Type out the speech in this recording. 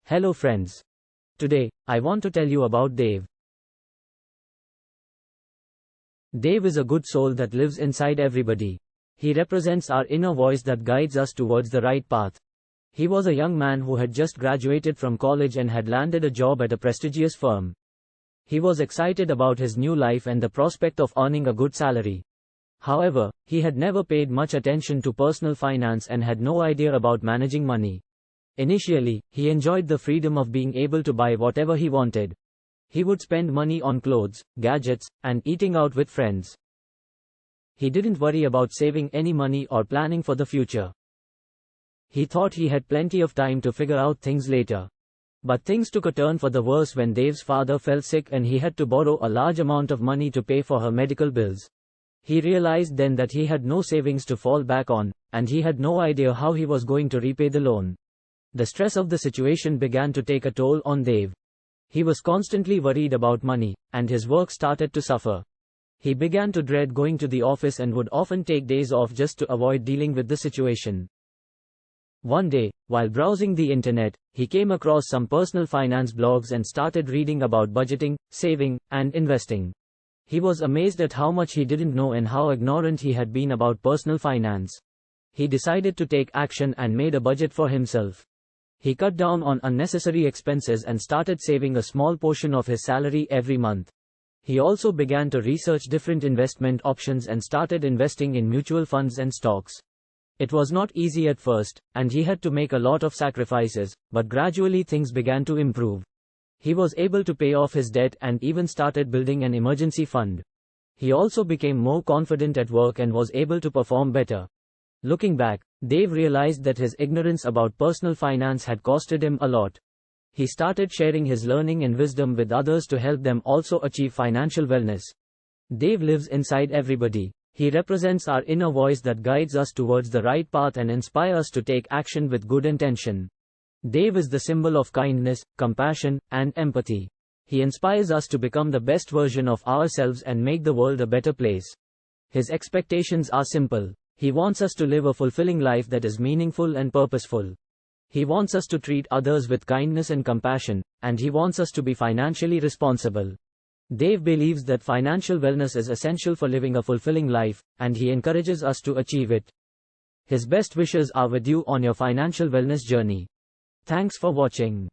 Hello friends. Today, I want to tell you about Dave. Dave is a good soul that lives inside everybody. He represents our inner voice that guides us towards the right path. He was a young man who had just graduated from college and had landed a job at a prestigious firm. He was excited about his new life and the prospect of earning a good salary. However, he had never paid much attention to personal finance and had no idea about managing money. Initially, he enjoyed the freedom of being able to buy whatever he wanted. He would spend money on clothes, gadgets, and eating out with friends. He didn't worry about saving any money or planning for the future. He thought he had plenty of time to figure out things later. But things took a turn for the worse when Dave's father fell sick and he had to borrow a large amount of money to pay for her medical bills. He realized then that he had no savings to fall back on, and he had no idea how he was going to repay the loan. The stress of the situation began to take a toll on Dave. He was constantly worried about money, and his work started to suffer. He began to dread going to the office and would often take days off just to avoid dealing with the situation. One day, while browsing the internet, he came across some personal finance blogs and started reading about budgeting, saving, and investing. He was amazed at how much he didn't know and how ignorant he had been about personal finance. He decided to take action and made a budget for himself. He cut down on unnecessary expenses and started saving a small portion of his salary every month. He also began to research different investment options and started investing in mutual funds and stocks. It was not easy at first, and he had to make a lot of sacrifices, but gradually things began to improve. He was able to pay off his debt and even started building an emergency fund. He also became more confident at work and was able to perform better. Looking back, Dave realized that his ignorance about personal finance had costed him a lot. He started sharing his learning and wisdom with others to help them also achieve financial wellness. Dave lives inside everybody. He represents our inner voice that guides us towards the right path and inspires us to take action with good intention. Dave is the symbol of kindness, compassion, and empathy. He inspires us to become the best version of ourselves and make the world a better place. His expectations are simple. He wants us to live a fulfilling life that is meaningful and purposeful. He wants us to treat others with kindness and compassion, and he wants us to be financially responsible. Dave believes that financial wellness is essential for living a fulfilling life, and he encourages us to achieve it. His best wishes are with you on your financial wellness journey. Thanks for watching.